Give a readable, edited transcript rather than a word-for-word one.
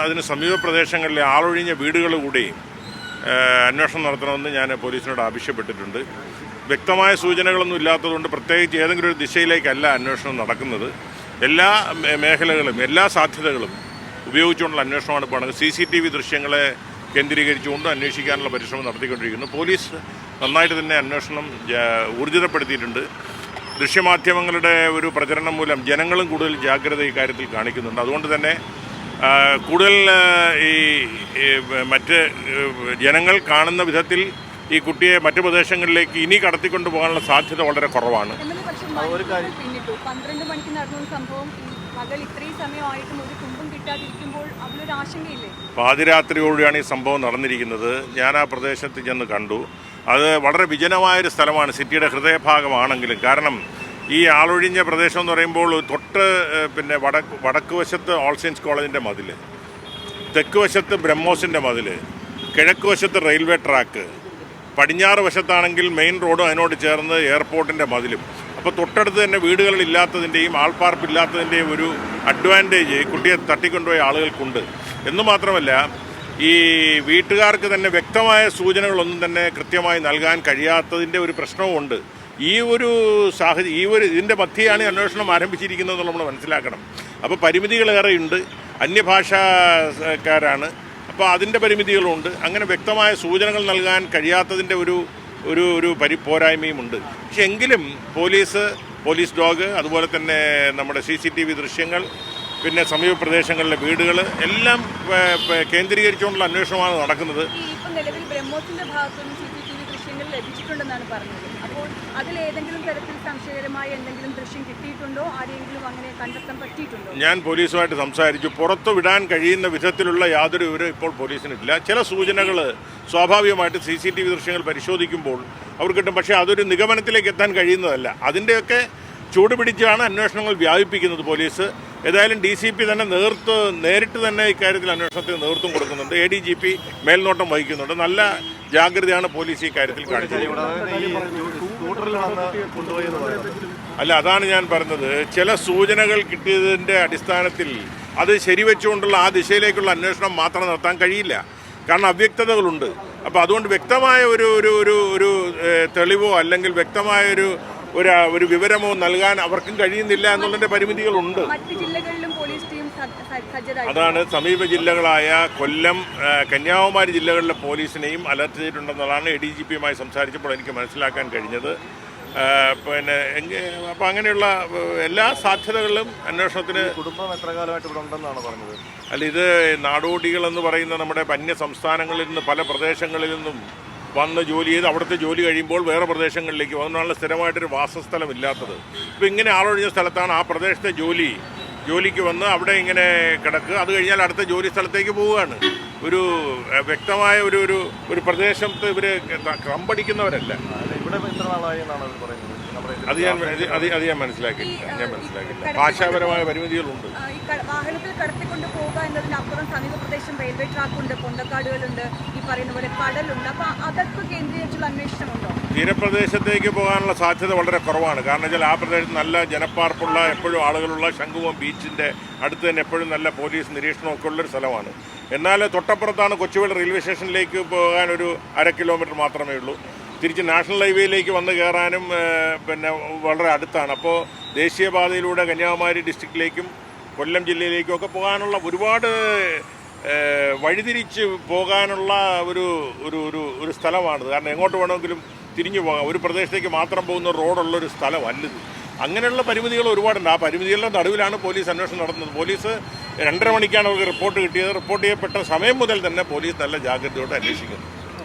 അതിന് സമീപ പ്രദേശങ്ങളിലെ ആളൊഴിഞ്ഞ വീടുകൾ കൂടി അന്വേഷണം നടത്തണമെന്ന് ഞാൻ പോലീസിനോട് ആവശ്യപ്പെട്ടിട്ടുണ്ട്. വ്യക്തമായ സൂചനകളൊന്നും ഇല്ലാത്തതുകൊണ്ട് പ്രത്യേകിച്ച് ഏതെങ്കിലും ഒരു ദിശയിലേക്കല്ല അന്വേഷണം നടക്കുന്നത്. എല്ലാ മേഖലകളും എല്ലാ സാധ്യതകളും ഉപയോഗിച്ചുകൊണ്ടുള്ള അന്വേഷണമാണ് ഇപ്പോൾ നടക്കുന്നത്. CCTV ദൃശ്യങ്ങളെ കേന്ദ്രീകരിച്ചുകൊണ്ട് അന്വേഷിക്കാനുള്ള പരിശ്രമം നടത്തിക്കൊണ്ടിരിക്കുന്നു. പോലീസ് നന്നായിട്ട് തന്നെ അന്വേഷണം ഊർജിതപ്പെടുത്തിയിട്ടുണ്ട്. ദൃശ്യമാധ്യമങ്ങളുടെ ഒരു പ്രചരണം മൂലം ജനങ്ങളും കൂടുതൽ ജാഗ്രത ഇക്കാര്യത്തിൽ കാണിക്കുന്നുണ്ട്. അതുകൊണ്ട് തന്നെ കൂടുതൽ മറ്റ് ജനങ്ങൾ കാണുന്ന വിധത്തിൽ ഈ കുട്ടിയെ മറ്റു പ്രദേശങ്ങളിലേക്ക് ഇനി കടത്തിക്കൊണ്ടു പോകാനുള്ള സാധ്യത വളരെ കുറവാണ്. പാതിരാത്രിയോടെയാണ് ഈ സംഭവം നടന്നിരിക്കുന്നത്. ഞാൻ ആ പ്രദേശത്ത് ചെന്ന് കണ്ടു. അത് വളരെ വിജനമായൊരു സ്ഥലമാണ്, സിറ്റിയുടെ ഹൃദയഭാഗമാണെങ്കിലും. കാരണം ഈ ആളൊഴിഞ്ഞ പ്രദേശം എന്ന് പറയുമ്പോൾ തൊട്ട് വടക്ക് വശത്ത് ഓൾ സെയിൻസ് കോളേജിൻ്റെ മതിൽ, തെക്ക് വശത്ത് ബ്രഹ്മോസിൻ്റെ മതിൽ, കിഴക്ക് വശത്ത് റെയിൽവേ ട്രാക്ക്, പടിഞ്ഞാറ് വശത്താണെങ്കിൽ മെയിൻ റോഡും അതിനോട് ചേർന്ന് എയർപോർട്ടിൻ്റെ മതിലും. അപ്പോൾ തൊട്ടടുത്ത് തന്നെ വീടുകളില്ലാത്തതിൻ്റെയും ആൾപ്പാർപ്പില്ലാത്തതിൻ്റെയും ഒരു അഡ്വാൻറ്റേജ് കുട്ടിയെ തട്ടിക്കൊണ്ടുപോയ ആളുകൾക്കുണ്ട്. എന്ന് മാത്രമല്ല, ഈ വീട്ടുകാർക്ക് തന്നെ വ്യക്തമായ സൂചനകളൊന്നും തന്നെ കൃത്യമായി നൽകാൻ കഴിയാത്തതിൻ്റെ ഒരു പ്രശ്നവുമുണ്ട്. ഇതിൻ്റെ മധ്യയാണ് അന്വേഷണം ആരംഭിച്ചിരിക്കുന്നത് എന്നുള്ളത് നമ്മൾ മനസ്സിലാക്കണം. അപ്പോൾ പരിമിതികളേറെയുണ്ട്. അന്യഭാഷക്കാരാണ്, അപ്പോൾ അതിൻ്റെ പരിമിതികളുണ്ട്. അങ്ങനെ വ്യക്തമായ സൂചനകൾ നൽകാൻ കഴിയാത്തതിൻ്റെ ഒരു പോരായ്മയുമുണ്ട്. പക്ഷെ എങ്കിലും പോലീസ് ഡോഗ്, അതുപോലെ തന്നെ നമ്മുടെ CCTV ദൃശ്യങ്ങൾ, പിന്നെ സമീപ പ്രദേശങ്ങളിലെ വീടുകൾ എല്ലാം കേന്ദ്രീകരിച്ചുകൊണ്ടുള്ള അന്വേഷണമാണ് നടക്കുന്നത്. നിലവിൽ ബ്രഹ്മോസിന്റെ ഭാഗത്തുനിന്ന് CCTV ദൃശ്യങ്ങൾ ലഭിച്ചിട്ടുണ്ടെന്നാണ് പറഞ്ഞത്. അപ്പോൾ അതിലേതെങ്കിലും തരത്തിൽ സംശയകരമായ എന്തെങ്കിലും ദൃശ്യം കിട്ടിയിട്ടുണ്ടോ? ആരെങ്കിലും അങ്ങനെ കണ്ടെത്താൻ പറ്റിയിട്ടുണ്ടോ? ഞാൻ പോലീസുമായിട്ട് സംസാരിച്ചു. പുറത്തു വിടാൻ കഴിയുന്ന വിധത്തിലുള്ള യാതൊരു വിവരം ഇപ്പോൾ പോലീസിനില്ല. ചില സൂചനകൾ സ്വാഭാവികമായിട്ട് CCTV ദൃശ്യങ്ങൾ പരിശോധിക്കുമ്പോൾ അവർ കിട്ടും. പക്ഷേ അതൊരു നിഗമനത്തിലേക്ക് എത്താൻ കഴിയുന്നതല്ല. അതിൻ്റെയൊക്കെ ചൂട് പിടിച്ചാണ് അന്വേഷണങ്ങൾ വ്യാപിപ്പിക്കുന്നത് പോലീസ്. ഏതായാലും DCP തന്നെ നേരിട്ട് തന്നെ ഇക്കാര്യത്തിൽ അന്വേഷണത്തിന് നേതൃത്വം കൊടുക്കുന്നുണ്ട്. ADGP മേൽനോട്ടം വഹിക്കുന്നുണ്ട്. നല്ല ജാഗ്രതയാണ് പോലീസ് ഈ കാര്യത്തിൽ കാണിച്ചത്. അല്ല, അതാണ് ഞാൻ പറഞ്ഞത്. ചില സൂചനകൾ കിട്ടിയതിൻ്റെ അടിസ്ഥാനത്തിൽ അത് ശരിവെച്ചുകൊണ്ടുള്ള ആ ദിശയിലേക്കുള്ള അന്വേഷണം മാത്രം നടത്താൻ കഴിയില്ല. കാരണം അവ്യക്തതകളുണ്ട്. അപ്പോൾ അതുകൊണ്ട് വ്യക്തമായ ഒരു തെളിവോ അല്ലെങ്കിൽ വ്യക്തമായ ഒരു വിവരമോ നൽകാൻ അവർക്കും കഴിയുന്നില്ല എന്നുള്ളതിൻ്റെ പരിമിതികളുണ്ട്. അതാണ് സമീപ ജില്ലകളായ കൊല്ലം, കന്യാകുമാരി ജില്ലകളിലെ പോലീസിനെയും അലർട്ട് ചെയ്തിട്ടുണ്ടെന്നുള്ളതാണ് ADGPയുമായി സംസാരിച്ചപ്പോൾ എനിക്ക് മനസ്സിലാക്കാൻ കഴിഞ്ഞത്. അപ്പോൾ അങ്ങനെയുള്ള എല്ലാ സാധ്യതകളിലും അന്വേഷണത്തിന്. കുടുംബം എത്ര കാലമായിട്ട് ഇവിടെ ഉണ്ടെന്നാണ് പറഞ്ഞത്? അല്ല, ഇത് നാടോടികളെന്ന് പറയുന്ന നമ്മുടെ അന്യ സംസ്ഥാനങ്ങളിൽ നിന്ന് പല പ്രദേശങ്ങളിൽ നിന്നും വന്ന് ജോലി ചെയ്ത് അവിടുത്തെ ജോലി കഴിയുമ്പോൾ വേറെ പ്രദേശങ്ങളിലേക്ക് വന്നാലുള്ള സ്ഥിരമായിട്ടൊരു വാസസ്ഥലം ഇല്ലാത്തത്. ഇപ്പോൾ ഇങ്ങനെ ആളൊഴിഞ്ഞ സ്ഥലത്താണ് ആ പ്രദേശത്തെ ജോലിക്ക് വന്ന് അവിടെ ഇങ്ങനെ കിടക്കുക. അത് കഴിഞ്ഞാൽ അടുത്ത ജോലി സ്ഥലത്തേക്ക് പോവുകയാണ്. വ്യക്തമായ ഒരു പ്രദേശത്ത് ഇവർ കമ്പടിക്കുന്നവരല്ല. ഇവിടെ എത്ര നാളായി എന്നാണ് പറയുന്നത്? അത് ഞാൻ മനസ്സിലാക്കിയില്ല. ഭാഷാപരമായ പരിമിതികളുണ്ട്. വാഹനത്തിൽ കടത്തിക്കൊണ്ട് പോകുക എന്നതിനപ്പുറം സമീപ പ്രദേശം റെയിൽവേ ട്രാക്കുണ്ട്, പൊന്തക്കാടുകളുണ്ട്, ഈ പറയുന്ന പോലെ കടലുണ്ട്. അപ്പോൾ അതൊക്കെ കേന്ദ്രീകരിച്ചുള്ള അന്വേഷണമുണ്ടോ? തീരപ്രദേശത്തേക്ക് പോകാനുള്ള സാധ്യത വളരെ കുറവാണ്. കാരണം വെച്ചാൽ ആ പ്രദേശത്ത് നല്ല ജനപ്പാർപ്പുള്ള, എപ്പോഴും ആളുകളുള്ള ശംഖുവം ബീച്ചിൻ്റെ അടുത്ത് തന്നെ എപ്പോഴും നല്ല പോലീസ് നിരീക്ഷണമൊക്കെ ഉള്ളൊരു സ്ഥലമാണ്. എന്നാൽ തൊട്ടപ്പുറത്താണ് കൊച്ചുവേളി റെയിൽവേ സ്റ്റേഷനിലേക്ക് പോകാൻ ഒരു 1/2 കിലോമീറ്റർ മാത്രമേ ഉള്ളൂ. തിരിച്ച് നാഷണൽ ഹൈവേയിലേക്ക് വന്ന് കയറാനും വളരെ അടുത്താണ്. അപ്പോൾ ദേശീയപാതയിലൂടെ കന്യാകുമാരി ഡിസ്ട്രിക്റ്റിലേക്കും കൊല്ലം ജില്ലയിലേക്കും ഒക്കെ പോകാനുള്ള ഒരുപാട് വഴിതിരിച്ച് പോകാനുള്ള ഒരു സ്ഥലമാണിത്. കാരണം എങ്ങോട്ട് വേണമെങ്കിലും തിരിഞ്ഞു പോകാം. ഒരു പ്രദേശത്തേക്ക് മാത്രം പോകുന്ന റോഡുള്ളൊരു സ്ഥലമല്ലിത്. അങ്ങനെയുള്ള പരിമിതികൾ ഒരുപാടുണ്ട്. ആ പരിമിതികളുടെ നടുവിലാണ് പോലീസ് അന്വേഷണം നടത്തുന്നത്. പോലീസ് 2:30 മണിക്കാണ് അവർക്ക് റിപ്പോർട്ട് കിട്ടിയത്. റിപ്പോർട്ട് ചെയ്യപ്പെട്ട സമയം മുതൽ തന്നെ പോലീസ് നല്ല ജാഗ്രതയോടെ അന്വേഷിക്കുന്നു.